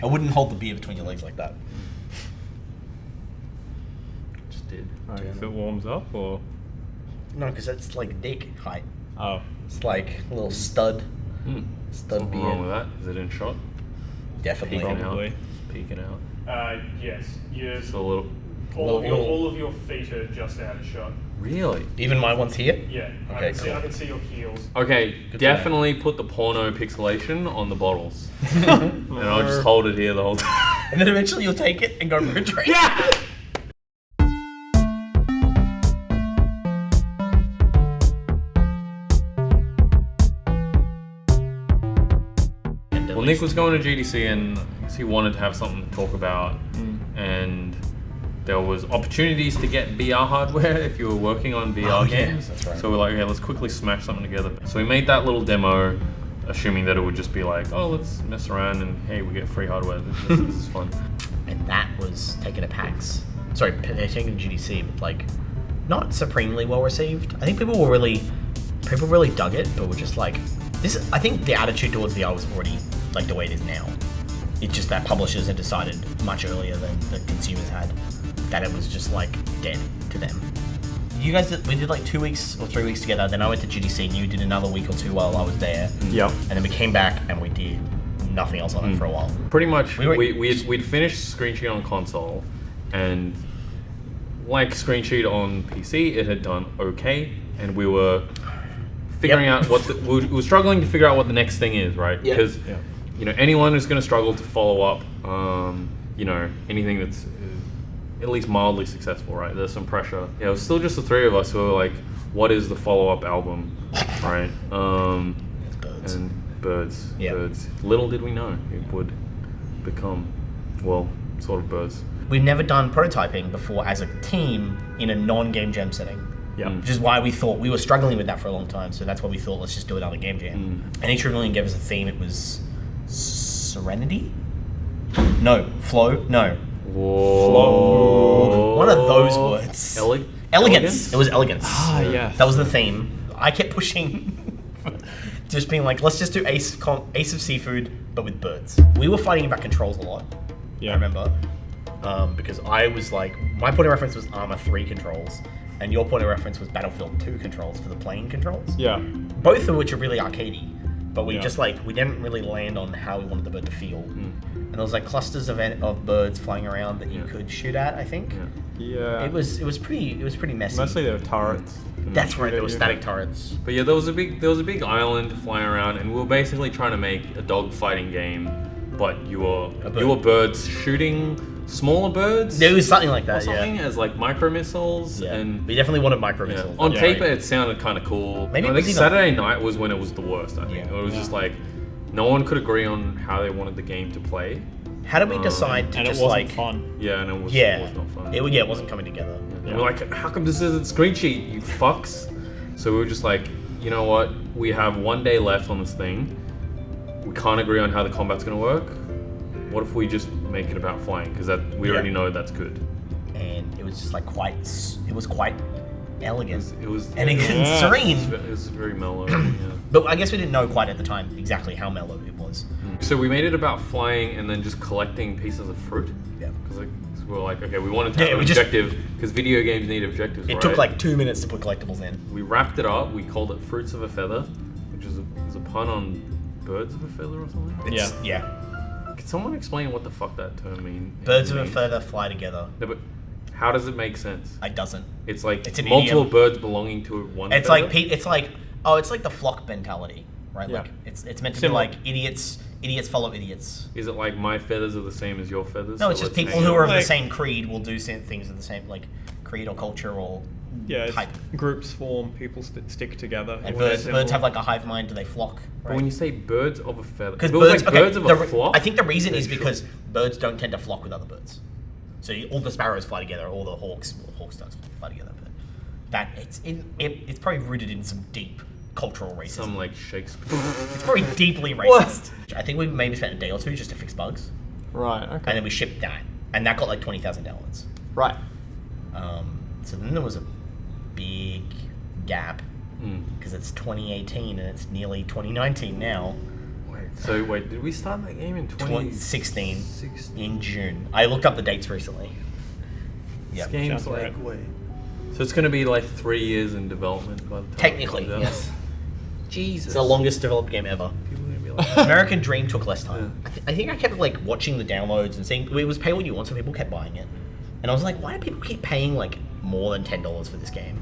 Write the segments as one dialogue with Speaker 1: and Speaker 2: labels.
Speaker 1: I wouldn't hold the beer between your legs like that.
Speaker 2: Just did.
Speaker 3: If it warms up, or
Speaker 1: No, because that's like dick height.
Speaker 3: oh,
Speaker 1: It's like a little stud
Speaker 2: Something
Speaker 1: beer.
Speaker 2: wrong with that? Is it in shot?
Speaker 1: Definitely.
Speaker 2: Peeking
Speaker 3: Probably.
Speaker 2: out. It's peeking out.
Speaker 4: Yes.
Speaker 2: It's a little.
Speaker 4: All of your feet are just out of shot.
Speaker 2: Really?
Speaker 1: Even my one's here?
Speaker 4: Yeah.
Speaker 1: Okay,
Speaker 4: I can see your heels.
Speaker 2: Okay,
Speaker 1: to
Speaker 2: definitely put the porno pixelation on the bottles. And I'll just hold it here the whole time.
Speaker 1: And then eventually you'll take it and go for a drink.
Speaker 2: Yeah! Well, Nick was going to GDC and he wanted to have something to talk about, and there was opportunities to get VR hardware if you were working on VR games.
Speaker 1: That's right.
Speaker 2: So we're like, okay, let's quickly smash something together. So we made that little demo, assuming that it would just be like, oh, let's mess around and hey, we get free hardware. This is fun.
Speaker 1: And that was taken to PAX. Sorry, taken to GDC, but like not supremely well received. I think people really dug it, but were just like this. I think the attitude towards VR was already like the way it is now. It's just that publishers had decided much earlier than the consumers had that it was just like dead to them. You guys, we did like 2 weeks or 3 weeks together. Then I went to GDC and you did another week or two while I was there.
Speaker 3: yep.
Speaker 1: And then we came back and we did nothing else on it for a while.
Speaker 2: Pretty much,
Speaker 1: We
Speaker 2: we'd finished Screen Sheet on console, and like Screen Sheet on PC, it had done okay, and we were figuring out what we were struggling to figure out what the next thing is, right?
Speaker 1: Yeah.
Speaker 2: Because you know, anyone who's going to struggle to follow up, you know, anything that's at least mildly successful, right? There's some pressure. Yeah, it was still just the three of us who were like, what is the follow-up album, right?
Speaker 1: Birds.
Speaker 2: And Birds.
Speaker 1: Yeah.
Speaker 2: Birds. Little did we know it would become, well, sort of Birds.
Speaker 1: We've never done prototyping before as a team in a non-game jam setting.
Speaker 3: Yep.
Speaker 1: Which is why we thought we were struggling with that for a long time. So that's why we thought let's just do another game jam. And each Rebellion gave us a theme. It was Serenity? No. Flow? No.
Speaker 2: Whoa.
Speaker 1: One of those words. Elegance. It was elegance.
Speaker 3: Ah, yes.
Speaker 1: That was the theme. I kept pushing, just being like, let's just do Ace of Seafood, but with birds. We were fighting about controls a lot.
Speaker 3: Yeah.
Speaker 1: I remember. Because I was like, my point of reference was Arma 3 controls, and your point of reference was Battlefield 2 controls for the plane controls.
Speaker 3: Yeah.
Speaker 1: Both of which are really arcadey, but we
Speaker 3: Yeah.
Speaker 1: just like, we didn't really land on how we wanted the bird to feel. And there was like clusters of birds flying around that you could shoot at, I think.
Speaker 3: Yeah.
Speaker 1: It was pretty messy.
Speaker 3: Mostly there were turrets.
Speaker 1: That's right, there were
Speaker 3: Yeah.
Speaker 1: static turrets.
Speaker 2: But yeah, there was a big island flying around, and we were basically trying to make a dog fighting game, but you were birds shooting smaller birds.
Speaker 1: It was something like
Speaker 2: or
Speaker 1: that,
Speaker 2: something as like micro missiles,
Speaker 1: yeah.
Speaker 2: and
Speaker 1: We definitely wanted micro
Speaker 2: yeah.
Speaker 1: missiles.
Speaker 2: On
Speaker 3: Yeah.
Speaker 2: paper it sounded kind of cool.
Speaker 1: Maybe
Speaker 2: I
Speaker 1: it
Speaker 2: think
Speaker 1: was even-
Speaker 2: Saturday night was when it was the worst. I think
Speaker 1: Yeah.
Speaker 2: it was just like no one could agree on how they wanted the game to play.
Speaker 1: How did we decide to
Speaker 3: And it
Speaker 1: just
Speaker 3: wasn't
Speaker 1: like...
Speaker 3: fun.
Speaker 2: Yeah, and it was not fun.
Speaker 1: It wasn't coming together.
Speaker 2: And we're like, how come this isn't Screen Sheet, you fucks? So we were just like, you know what? We have 1 day left on this thing. We can't agree on how the combat's gonna work. What if we just make it about flying? Because we already know that's good.
Speaker 1: And it was just like quite elegant.
Speaker 2: It was
Speaker 1: And
Speaker 3: Yeah.
Speaker 1: serene.
Speaker 2: It was very mellow. Yeah.
Speaker 1: But I guess we didn't know quite at the time exactly how mellow it was.
Speaker 2: So we made it about flying and then just collecting pieces of fruit.
Speaker 1: Yeah.
Speaker 2: Because we were like, okay, we wanted to have an
Speaker 1: we just-
Speaker 2: objective because video games need objectives.
Speaker 1: It
Speaker 2: right?
Speaker 1: took like 2 minutes to put collectibles in.
Speaker 2: We wrapped it up. We called it Fruits of a Feather, which is a pun on birds of a feather or something.
Speaker 1: Yeah.
Speaker 2: Can someone explain what the fuck that term means?
Speaker 1: Birds of a feather fly together.
Speaker 2: No, but how does it make sense?
Speaker 1: It doesn't.
Speaker 2: It's like
Speaker 1: It's an
Speaker 2: multiple
Speaker 1: idiom.
Speaker 2: birds belonging to one.
Speaker 1: It's
Speaker 2: feather?
Speaker 1: like it's like the flock mentality, right?
Speaker 3: Yeah.
Speaker 1: Like it's meant to
Speaker 3: Similar.
Speaker 1: be like idiots follow idiots.
Speaker 2: Is it like my feathers are the same as your feathers?
Speaker 1: No,
Speaker 2: so
Speaker 1: it's just
Speaker 2: let's
Speaker 1: people
Speaker 2: hang
Speaker 1: who
Speaker 2: out?
Speaker 1: are of the
Speaker 3: Like-
Speaker 1: same creed will do certain things of the same like creed or culture or
Speaker 3: Yeah, it's
Speaker 1: type.
Speaker 3: groups form, people stick together.
Speaker 1: And
Speaker 3: Well,
Speaker 1: birds
Speaker 3: they're
Speaker 1: have like a hive mind. Do they flock?
Speaker 2: But when you say birds of a feather,
Speaker 1: Because
Speaker 2: if it was
Speaker 1: birds,
Speaker 2: like birds of a flock.
Speaker 1: I think the reason
Speaker 2: then
Speaker 1: is
Speaker 2: sure.
Speaker 1: because birds don't tend to flock with other birds. So all the sparrows fly together, all the hawks don't fly together. But that it's probably rooted in some deep cultural racism.
Speaker 2: Some like Shakespeare.
Speaker 1: It's probably deeply racist. I think we maybe spent a day or two just to fix bugs,
Speaker 3: Right,
Speaker 1: and
Speaker 3: okay.
Speaker 1: then we shipped that, and that got like $20,000.
Speaker 3: Right.
Speaker 1: So then there was a big gap
Speaker 2: Mm.
Speaker 1: because it's 2018 and it's nearly 2019 now.
Speaker 2: Wow. So wait, did we start that game in
Speaker 1: 2016
Speaker 2: 2016?
Speaker 1: in June. I looked up the dates recently.
Speaker 2: This
Speaker 1: Yep.
Speaker 2: game's
Speaker 3: sounds
Speaker 2: like
Speaker 3: right.
Speaker 2: wait. So it's gonna be like 3 years in development by the time.
Speaker 1: Technically,
Speaker 2: it comes out?
Speaker 1: yes.
Speaker 2: Jesus.
Speaker 1: It's the longest developed game ever.
Speaker 2: People are gonna be like,
Speaker 1: American Dream took less time. I think I kept like watching the downloads and seeing it was pay what you want, so people kept buying it. And I was like, why do people keep paying like more than $10 for this game?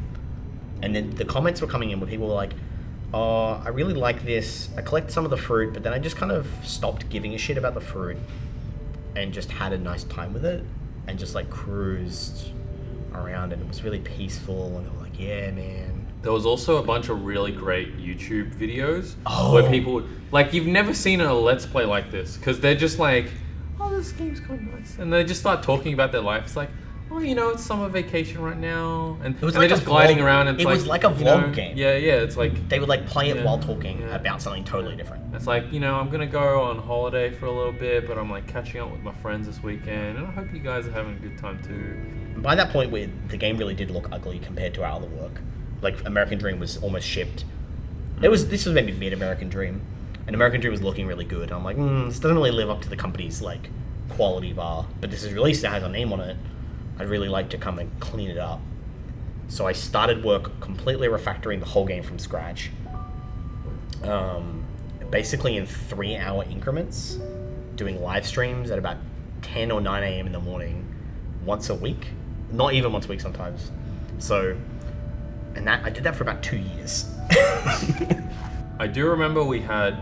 Speaker 1: And then the comments were coming in where people were like, oh, I really like this. I collect some of the fruit, but then I just kind of stopped giving a shit about the fruit and just had a nice time with it and just like cruised around and it was really peaceful and they were like, yeah, man.
Speaker 2: There was also a bunch of really great YouTube videos
Speaker 1: Oh.
Speaker 2: where people like you've never seen a let's play like this because they're just like, oh, this game's quite nice, and they just start talking about their life. It's like, oh, you know, it's summer vacation right now, and,
Speaker 1: It was
Speaker 2: and
Speaker 1: like
Speaker 2: they're
Speaker 1: a
Speaker 2: just gliding
Speaker 1: vlog-
Speaker 2: around. And
Speaker 1: it
Speaker 2: it's
Speaker 1: was like a
Speaker 2: you
Speaker 1: vlog
Speaker 2: know,
Speaker 1: game.
Speaker 2: Yeah, it's like
Speaker 1: They would like play it
Speaker 2: Yeah,
Speaker 1: while talking
Speaker 2: yeah.
Speaker 1: about something totally different.
Speaker 2: it's like you know, I'm gonna go on holiday for a little bit, but I'm like catching up with my friends this weekend, and I hope you guys are having a good time too.
Speaker 1: By that point, the game really did look ugly compared to our other work. Like American Dream was almost shipped. This was maybe mid American Dream, and American Dream was looking really good. I'm like, this doesn't really live up to the company's like quality bar. But this is released; it has a name on it. I'd really like to come and clean it up. So I started work completely refactoring the whole game from scratch. Basically in 3-hour increments, doing live streams at about 10 or 9 a.m. in the morning, once a week. Not even once a week sometimes. So, and I did that for about 2 years.
Speaker 2: I do remember we had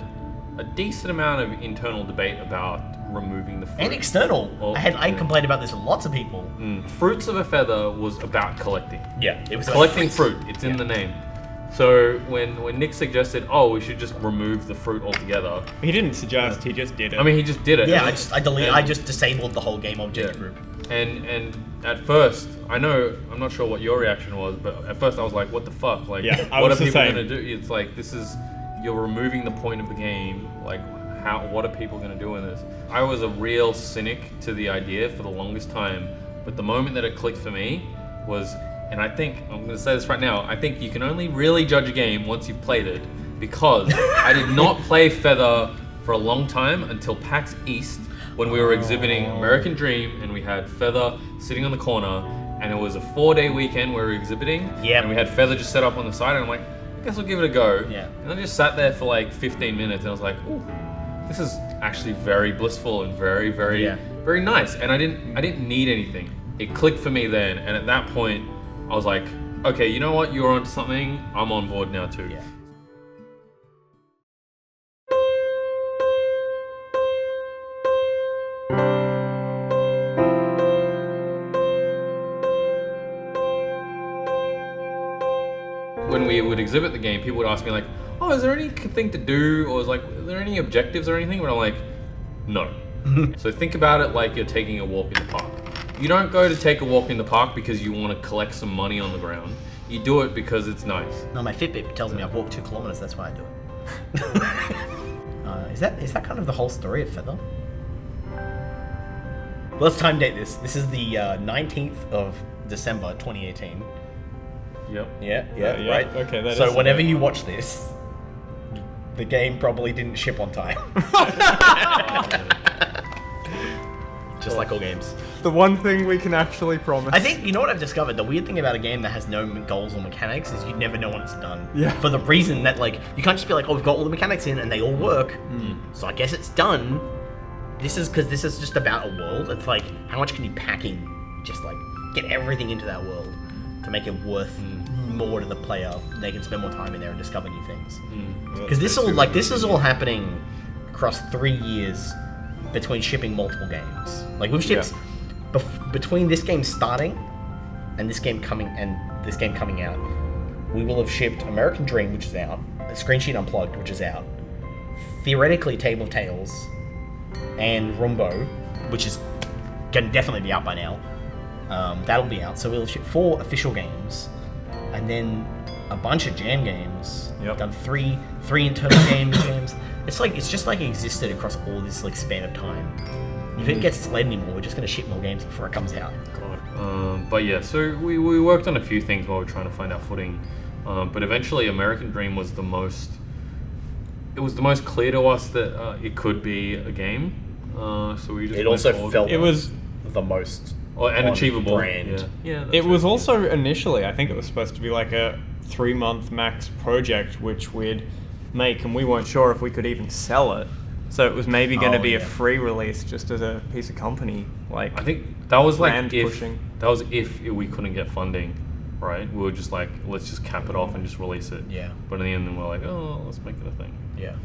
Speaker 2: a decent amount of internal debate about removing the fruit.
Speaker 1: And external.
Speaker 2: Oh,
Speaker 1: I
Speaker 2: yeah.
Speaker 1: complained about this with lots of people.
Speaker 2: Fruits of a Feather was about collecting.
Speaker 1: Yeah, it was
Speaker 2: Collecting fruit, it's in the name. So when Nick suggested, oh, we should just remove the fruit altogether,
Speaker 3: He didn't suggest, he just did it.
Speaker 2: I mean, he just did it.
Speaker 1: Yeah,
Speaker 2: And-
Speaker 1: I just disabled the whole game object
Speaker 2: Yeah.
Speaker 1: group.
Speaker 2: And at first, I'm not sure what your reaction was, but at first I was like, what the fuck? Like,
Speaker 3: Yeah, I
Speaker 2: what
Speaker 3: was
Speaker 2: are
Speaker 3: the
Speaker 2: people
Speaker 3: same.
Speaker 2: gonna do? It's like, you're removing the point of the game. Like, what are people gonna do in this? I was a real cynic to the idea for the longest time, but the moment that it clicked for me was, and I think, I'm gonna say this right now, I think you can only really judge a game once you've played it, because I did not play Feather for a long time until PAX East, when we were exhibiting American Dream, and we had Feather sitting on the corner, and it was a 4-day weekend where we were exhibiting,
Speaker 1: Yep.
Speaker 2: and we had Feather just set up on the side, and I'm like, I guess I'll give it a go.
Speaker 1: Yeah.
Speaker 2: And I just sat there for like 15 minutes, and I was like, ooh, this is actually very blissful and very, very,
Speaker 1: Yeah.
Speaker 2: very nice. And I didn't need anything. It clicked for me then, and at that point, I was like, okay, you know what? You're onto something. I'm on board now too.
Speaker 1: Yeah.
Speaker 2: When we would exhibit the game, people would ask me like, oh, is there anything to do? Or is like, are there any objectives or anything? But I'm like, no. So think about it like you're taking a walk in the park. You don't go to take a walk in the park because you want to collect some money on the ground. You do it because it's nice.
Speaker 1: No, my Fitbit tells me I've walked 2 kilometers. That's why I do it. Is that kind of the whole story of Feather? Let's time date this. This is the 19th of December 2018.
Speaker 2: Yep.
Speaker 1: Yeah,
Speaker 3: yeah,
Speaker 1: right.
Speaker 3: okay, that
Speaker 1: so
Speaker 3: is-
Speaker 1: whenever you watch this, the game probably didn't ship on time. Just like all games.
Speaker 3: The one thing we can actually promise.
Speaker 1: I think, you know what I've discovered? The weird thing about a game that has no goals or mechanics is you never know when it's done.
Speaker 3: Yeah.
Speaker 1: For the reason that, like, you can't just be like, oh, we've got all the mechanics in and they all work, so I guess it's done. This is just about a world. It's like, how much can you pack in? Just, like, get everything into that world to make it worth more to the player. They can spend more time in there and discover new things. Because this is all happening across 3 years between shipping multiple games. Like we've shipped between this game starting and this game coming out, we will have shipped American Dream, which is out, Screen Sheet Unplugged, which is out, theoretically Table of Tales, and Rumbo, which is gonna definitely be out by now. That'll be out. So we'll have shipped 4 official games, and then a bunch of jam games.
Speaker 3: Yep.
Speaker 1: We've done three internal games. It's just like existed across all this like span of time. If it gets delayed anymore, we're just gonna ship more games before it comes out.
Speaker 2: But yeah, so we worked on a few things while we were trying to find our footing. But eventually American Dream was the most it was the most clear to us that it could be a game. So we just
Speaker 1: It
Speaker 2: went
Speaker 1: also
Speaker 2: forward.
Speaker 1: felt
Speaker 3: It was
Speaker 1: the most
Speaker 2: and
Speaker 1: on
Speaker 2: achievable.
Speaker 1: brand.
Speaker 2: Yeah,
Speaker 3: It was also initially, I think it was supposed to be like a 3-month max project, which we'd make, and we weren't sure if we could even sell it. So it was maybe going to
Speaker 1: Oh,
Speaker 3: be a
Speaker 1: yeah.
Speaker 3: free release, just as a piece of company. Like,
Speaker 2: I think that was like
Speaker 3: brand
Speaker 2: if
Speaker 3: pushing.
Speaker 2: that was if we couldn't get funding, right? We were just like, let's just cap it off and just release it.
Speaker 1: Yeah.
Speaker 2: But in the end, then we're like, oh, let's make it a thing.
Speaker 1: Yeah.